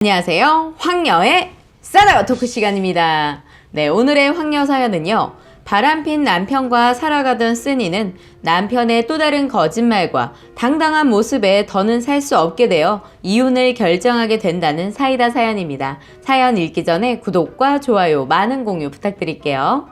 안녕하세요. 황녀의 싸다가 토크 시간입니다. 네, 오늘의 황녀 사연은요. 바람핀 남편과 살아가던 쓰니는 남편의 또 다른 거짓말과 당당한 모습에 더는 살 수 없게 되어 이혼을 결정하게 된다는 사이다 사연입니다. 사연 읽기 전에 구독과 좋아요, 많은 공유 부탁드릴게요.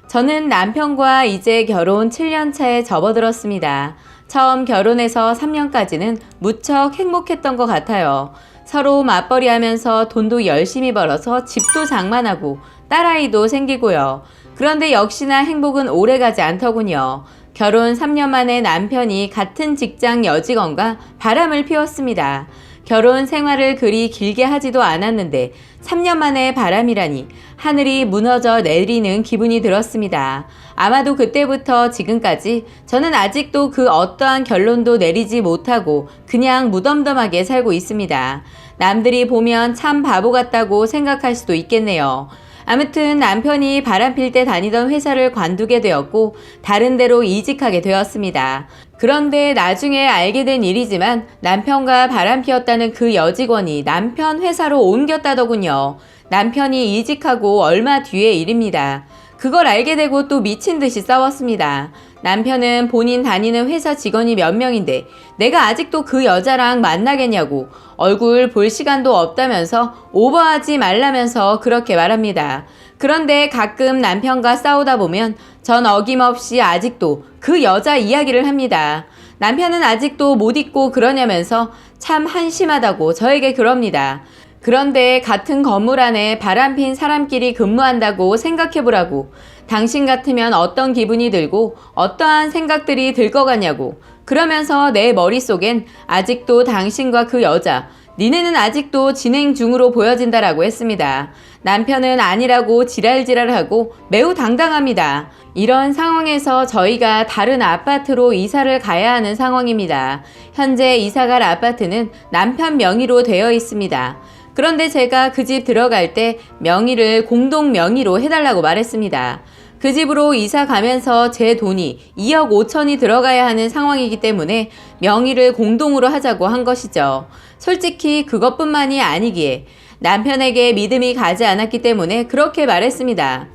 저는 남편과 이제 결혼 7년 차에 접어들었습니다. 처음 결혼해서 3년까지는 무척 행복했던 것 같아요. 서로 맞벌이하면서 돈도 열심히 벌어서 집도 장만하고 딸아이도 생기고요. 그런데 역시나 행복은 오래가지 않더군요. 결혼 3년 만에 남편이 같은 직장 여직원과 바람을 피웠습니다. 결혼 생활을 그리 길게 하지도 않았는데 3년 만에 바람이라니 하늘이 무너져 내리는 기분이 들었습니다. 아마도 그때부터 지금까지 저는 아직도 그 어떠한 결론도 내리지 못하고 그냥 무덤덤하게 살고 있습니다. 남들이 보면 참 바보 같다고 생각할 수도 있겠네요. 아무튼 남편이 바람필 때 다니던 회사를 관두게 되었고 다른 데로 이직하게 되었습니다. 그런데 나중에 알게 된 일이지만 남편과 바람피웠다는 그 여직원이 남편 회사로 옮겼다더군요. 남편이 이직하고 얼마 뒤의 일입니다. 그걸 알게 되고 또 미친 듯이 싸웠습니다. 남편은 본인 다니는 회사 직원이 몇 명인데 내가 아직도 그 여자랑 만나겠냐고 얼굴 볼 시간도 없다면서 오버하지 말라면서 그렇게 말합니다. 그런데 가끔 남편과 싸우다 보면 전 어김없이 아직도 그 여자 이야기를 합니다. 남편은 아직도 못 잊고 그러냐면서 참 한심하다고 저에게 그럽니다. 그런데 같은 건물 안에 바람핀 사람끼리 근무한다고 생각해보라고. 당신 같으면 어떤 기분이 들고 어떠한 생각들이 들 것 같냐고. 그러면서 내 머릿속엔 아직도 당신과 그 여자, 니네는 아직도 진행 중으로 보여진다라고 했습니다. 남편은 아니라고 지랄지랄하고 매우 당당합니다. 이런 상황에서 저희가 다른 아파트로 이사를 가야 하는 상황입니다. 현재 이사갈 아파트는 남편 명의로 되어 있습니다. 그런데 제가 그 집 들어갈 때 명의를 공동 명의로 해달라고 말했습니다. 그 집으로 이사 가면서 제 돈이 2억 5천이 들어가야 하는 상황이기 때문에 명의를 공동으로 하자고 한 것이죠. 솔직히 그것뿐만이 아니기에 남편에게 믿음이 가지 않았기 때문에 그렇게 말했습니다.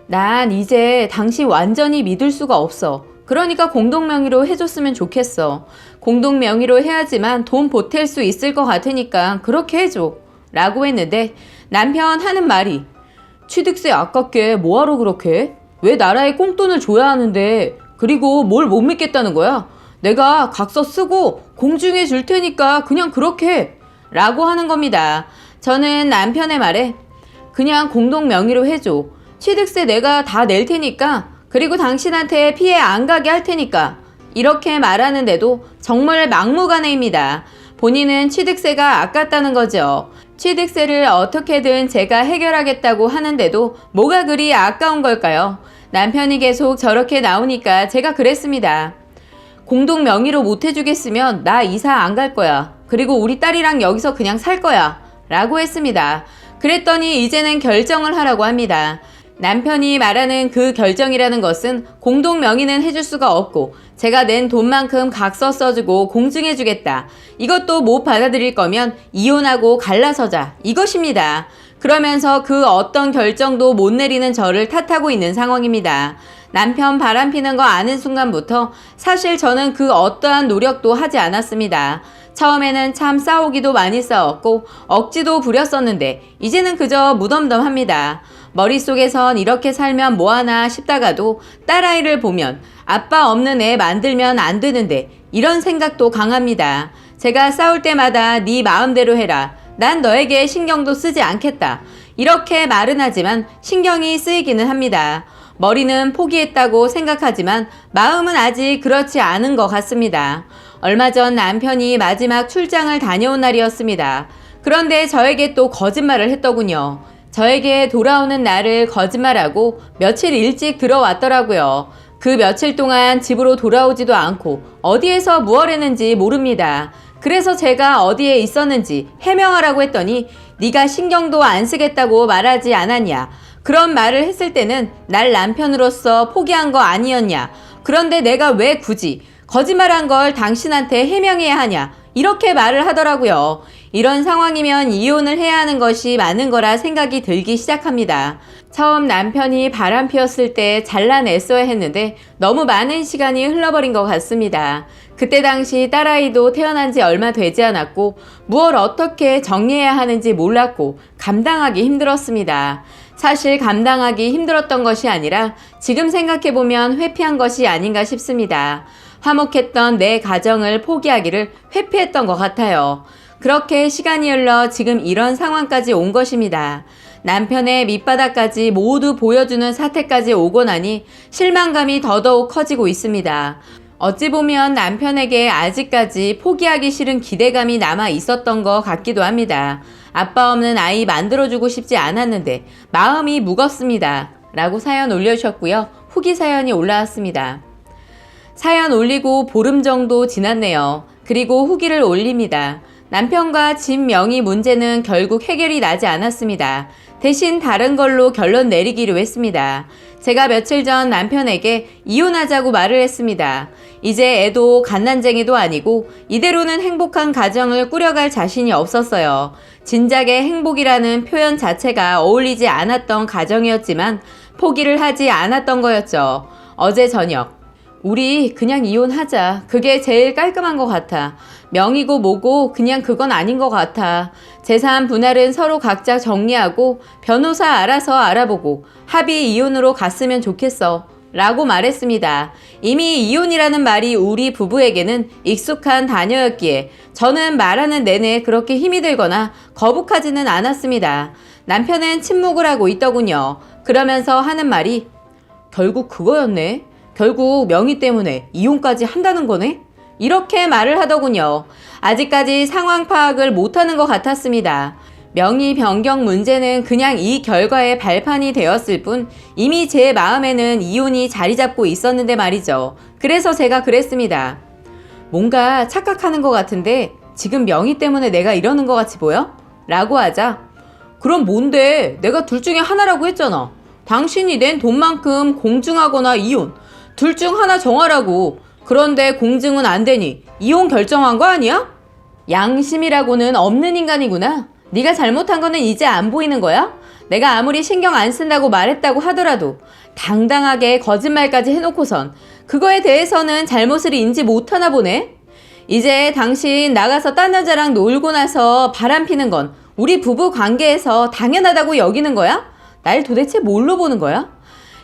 난 이제 당신 완전히 믿을 수가 없어. 그러니까 공동명의로 해줬으면 좋겠어. 공동명의로 해야지만 돈 보탤 수 있을 것 같으니까 그렇게 해줘. 라고 했는데 남편 하는 말이 취득세 아깝게 뭐하러 그렇게 해? 왜 나라에 꽁돈을 줘야 하는데 그리고 뭘 못 믿겠다는 거야? 내가 각서 쓰고 공증해 줄 테니까 그냥 그렇게 해. 라고 하는 겁니다. 저는 남편의 말에 그냥 공동명의로 해줘. 취득세 내가 다 낼 테니까 그리고 당신한테 피해 안 가게 할 테니까 이렇게 말하는데도 정말 막무가내입니다. 본인은 취득세가 아깝다는 거죠. 취득세를 어떻게든 제가 해결하겠다고 하는데도 뭐가 그리 아까운 걸까요? 남편이 계속 저렇게 나오니까 제가 그랬습니다. 공동 명의로 못 해주겠으면 나 이사 안 갈 거야. 그리고 우리 딸이랑 여기서 그냥 살 거야. 라고 했습니다. 그랬더니 이제는 결정을 하라고 합니다. 남편이 말하는 그 결정이라는 것은 공동 명의는 해줄 수가 없고 제가 낸 돈만큼 각서 써주고 공증해주겠다. 이것도 못 받아들일 거면 이혼하고 갈라서자. 이것입니다. 그러면서 그 어떤 결정도 못 내리는 저를 탓하고 있는 상황입니다. 남편 바람피는 거 아는 순간부터 사실 저는 그 어떠한 노력도 하지 않았습니다. 처음에는 참 싸우기도 많이 싸웠고 억지도 부렸었는데 이제는 그저 무덤덤합니다. 머릿속에선 이렇게 살면 뭐하나 싶다가도 딸아이를 보면 아빠 없는 애 만들면 안 되는데 이런 생각도 강합니다. 제가 싸울 때마다 네 마음대로 해라. 난 너에게 신경도 쓰지 않겠다. 이렇게 말은 하지만 신경이 쓰이기는 합니다. 머리는 포기했다고 생각하지만 마음은 아직 그렇지 않은 것 같습니다. 얼마 전 남편이 마지막 출장을 다녀온 날이었습니다. 그런데 저에게 또 거짓말을 했더군요. 저에게 돌아오는 날을 거짓말하고 며칠 일찍 들어왔더라고요. 그 며칠 동안 집으로 돌아오지도 않고 어디에서 무얼 했는지 모릅니다. 그래서 제가 어디에 있었는지 해명하라고 했더니 네가 신경도 안 쓰겠다고 말하지 않았냐. 그런 말을 했을 때는 날 남편으로서 포기한 거 아니었냐. 그런데 내가 왜 굳이 거짓말한 걸 당신한테 해명해야 하냐. 이렇게 말을 하더라고요. 이런 상황이면 이혼을 해야 하는 것이 맞는 거라 생각이 들기 시작합니다. 처음 남편이 바람 피웠을 때 잘라냈어야 했는데 너무 많은 시간이 흘러버린 것 같습니다. 그때 당시 딸아이도 태어난 지 얼마 되지 않았고 무엇을 어떻게 정리해야 하는지 몰랐고 감당하기 힘들었습니다. 사실 감당하기 힘들었던 것이 아니라 지금 생각해보면 회피한 것이 아닌가 싶습니다. 화목했던 내 가정을 포기하기를 회피했던 것 같아요. 그렇게 시간이 흘러 지금 이런 상황까지 온 것입니다. 남편의 밑바닥까지 모두 보여주는 사태까지 오고 나니 실망감이 더더욱 커지고 있습니다. 어찌 보면 남편에게 아직까지 포기하기 싫은 기대감이 남아 있었던 것 같기도 합니다. 아빠 없는 아이 만들어주고 싶지 않았는데 마음이 무겁습니다. 라고 사연 올려주셨고요. 후기 사연이 올라왔습니다. 사연 올리고 보름 정도 지났네요. 그리고 후기를 올립니다. 남편과 집 명의 문제는 결국 해결이 나지 않았습니다. 대신 다른 걸로 결론 내리기로 했습니다. 제가 며칠 전 남편에게 이혼하자고 말을 했습니다. 이제 애도 갓난쟁이도 아니고 이대로는 행복한 가정을 꾸려갈 자신이 없었어요. 진작에 행복이라는 표현 자체가 어울리지 않았던 가정이었지만 포기를 하지 않았던 거였죠. 어제 저녁 우리 그냥 이혼하자. 그게 제일 깔끔한 것 같아. 명의고 뭐고 그냥 그건 아닌 것 같아. 재산 분할은 서로 각자 정리하고 변호사 알아서 알아보고 합의 이혼으로 갔으면 좋겠어. 라고 말했습니다. 이미 이혼이라는 말이 우리 부부에게는 익숙한 단어였기에 저는 말하는 내내 그렇게 힘이 들거나 거북하지는 않았습니다. 남편은 침묵을 하고 있더군요. 그러면서 하는 말이 결국 그거였네. 결국 명의 때문에 이혼까지 한다는 거네? 이렇게 말을 하더군요. 아직까지 상황 파악을 못하는 것 같았습니다. 명의 변경 문제는 그냥 이 결과의 발판이 되었을 뿐 이미 제 마음에는 이혼이 자리 잡고 있었는데 말이죠. 그래서 제가 그랬습니다. 뭔가 착각하는 것 같은데 지금 명의 때문에 내가 이러는 것 같이 보여? 라고 하자 그럼 뭔데? 내가 둘 중에 하나라고 했잖아. 당신이 낸 돈만큼 공증하거나 이혼 둘 중 하나 정하라고. 그런데 공증은 안 되니 이혼 결정한 거 아니야? 양심이라고는 없는 인간이구나. 네가 잘못한 거는 이제 안 보이는 거야? 내가 아무리 신경 안 쓴다고 말했다고 하더라도 당당하게 거짓말까지 해놓고선 그거에 대해서는 잘못을 인지 못하나 보네? 이제 당신 나가서 딴 여자랑 놀고 나서 바람 피는 건 우리 부부 관계에서 당연하다고 여기는 거야? 날 도대체 뭘로 보는 거야?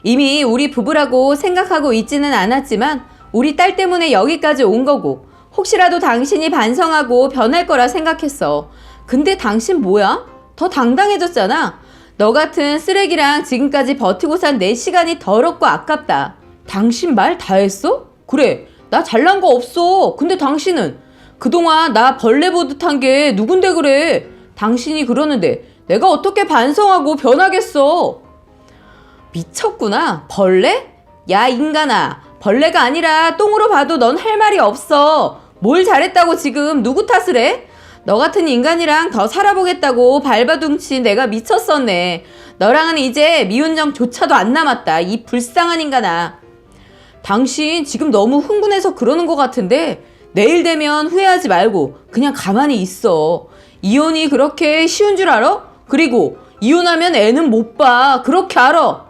이미 우리 부부라고 생각하고 있지는 않았지만 우리 딸 때문에 여기까지 온 거고 혹시라도 당신이 반성하고 변할 거라 생각했어. 근데 당신 뭐야? 더 당당해졌잖아. 너 같은 쓰레기랑 지금까지 버티고 산 내 시간이 더럽고 아깝다. 당신 말 다 했어? 그래, 나 잘난 거 없어. 근데 당신은 그동안 나 벌레 보듯 한 게 누군데 그래. 당신이 그러는데 내가 어떻게 반성하고 변하겠어. 미쳤구나. 벌레? 야 인간아, 벌레가 아니라 똥으로 봐도 넌 할 말이 없어. 뭘 잘했다고 지금 누구 탓을 해? 너 같은 인간이랑 더 살아보겠다고 발버둥친 내가 미쳤었네. 너랑은 이제 미운 정조차도 안 남았다. 이 불쌍한 인간아. 당신 지금 너무 흥분해서 그러는 것 같은데 내일 되면 후회하지 말고 그냥 가만히 있어. 이혼이 그렇게 쉬운 줄 알아? 그리고 이혼하면 애는 못 봐. 그렇게 알아.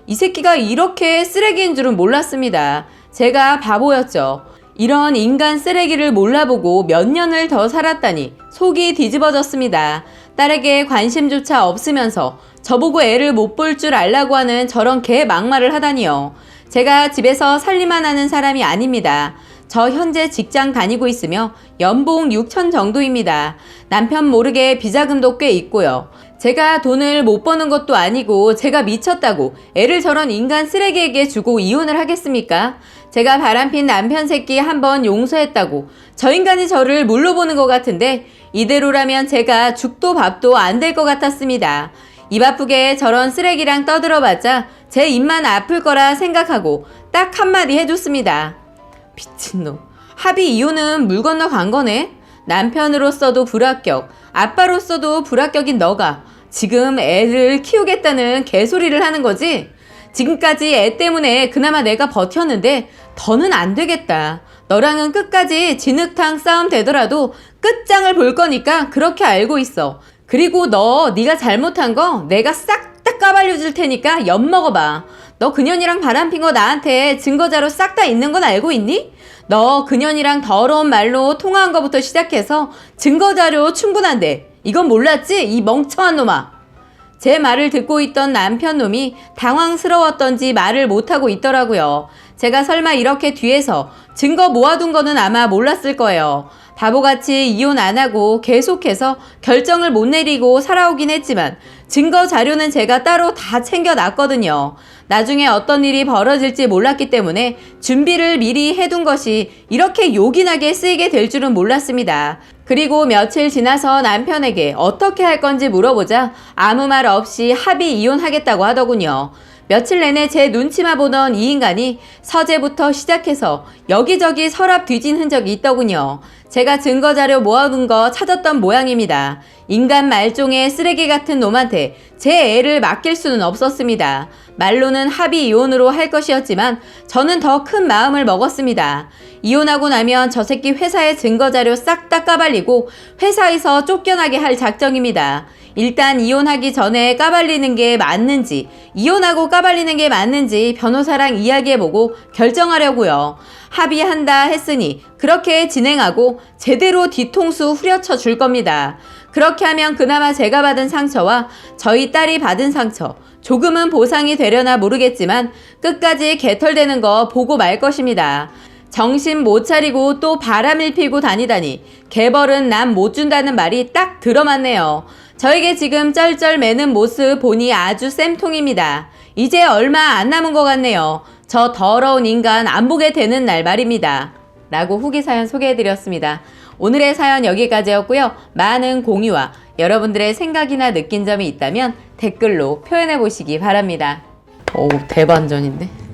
이 새끼가 이렇게 쓰레기인 줄은 몰랐습니다. 제가 바보였죠. 이런 인간 쓰레기를 몰라보고 몇 년을 더 살았다니 속이 뒤집어졌습니다. 딸에게 관심조차 없으면서 저보고 애를 못 볼 줄 알라고 하는 저런 개 막말을 하다니요. 제가 집에서 살림만 하는 사람이 아닙니다. 저 현재 직장 다니고 있으며 연봉 6천 정도입니다. 남편 모르게 비자금도 꽤 있고요. 제가 돈을 못 버는 것도 아니고 제가 미쳤다고 애를 저런 인간 쓰레기에게 주고 이혼을 하겠습니까? 제가 바람핀 남편 새끼 한번 용서했다고 저 인간이 저를 물로 보는 것 같은데 이대로라면 제가 죽도 밥도 안 될 것 같았습니다. 입 아프게 저런 쓰레기랑 떠들어봤자 제 입만 아플 거라 생각하고 딱 한마디 해줬습니다. 미친놈. 합의 이혼은 물 건너 간 거네. 남편으로서도 불합격, 아빠로서도 불합격인 너가 지금 애를 키우겠다는 개소리를 하는 거지? 지금까지 애 때문에 그나마 내가 버텼는데 더는 안 되겠다. 너랑은 끝까지 진흙탕 싸움 되더라도 끝장을 볼 거니까 그렇게 알고 있어. 그리고 네가 잘못한 거 내가 싹 다 까발려 줄 테니까 엿먹어봐. 너 그년이랑 바람핀 거 나한테 증거자료 싹 다 있는 건 알고 있니? 너 그년이랑 더러운 말로 통화한 거부터 시작해서 증거자료 충분한데 이건 몰랐지? 이 멍청한 놈아. 제 말을 듣고 있던 남편 놈이 당황스러웠던지 말을 못하고 있더라고요. 제가 설마 이렇게 뒤에서 증거 모아둔 거는 아마 몰랐을 거예요. 바보같이 이혼 안 하고 계속해서 결정을 못 내리고 살아오긴 했지만 증거 자료는 제가 따로 다 챙겨놨거든요. 나중에 어떤 일이 벌어질지 몰랐기 때문에 준비를 미리 해둔 것이 이렇게 요긴하게 쓰이게 될 줄은 몰랐습니다. 그리고 며칠 지나서 남편에게 어떻게 할 건지 물어보자 아무 말 없이 합의 이혼하겠다고 하더군요. 며칠 내내 제 눈치만 보던 이 인간이 서재부터 시작해서 여기저기 서랍 뒤진 흔적이 있더군요. 제가 증거자료 모아둔 거 찾았던 모양입니다. 인간 말종의 쓰레기 같은 놈한테 제 애를 맡길 수는 없었습니다. 말로는 합의 이혼으로 할 것이었지만 저는 더 큰 마음을 먹었습니다. 이혼하고 나면 저 새끼 회사의 증거자료 싹 다 까발리고 회사에서 쫓겨나게 할 작정입니다. 일단 이혼하기 전에 까발리는 게 맞는지 이혼하고 까발리는 게 맞는지 변호사랑 이야기해보고 결정하려고요. 합의한다 했으니 그렇게 진행하고 제대로 뒤통수 후려쳐 줄 겁니다. 그렇게 하면 그나마 제가 받은 상처와 저희 딸이 받은 상처 조금은 보상이 되려나 모르겠지만 끝까지 개털되는 거 보고 말 것입니다. 정신 못 차리고 또 바람을 피고 다니다니 개벌은 남 못 준다는 말이 딱 들어맞네요. 저에게 지금 쩔쩔 매는 모습 보니 아주 쌤통입니다. 이제 얼마 안 남은 것 같네요. 저 더러운 인간 안 보게 되는 날 말입니다. 라고 후기 사연 소개해드렸습니다. 오늘의 사연 여기까지였고요. 많은 공유와 여러분들의 생각이나 느낀 점이 있다면 댓글로 표현해 보시기 바랍니다. 오, 대반전인데?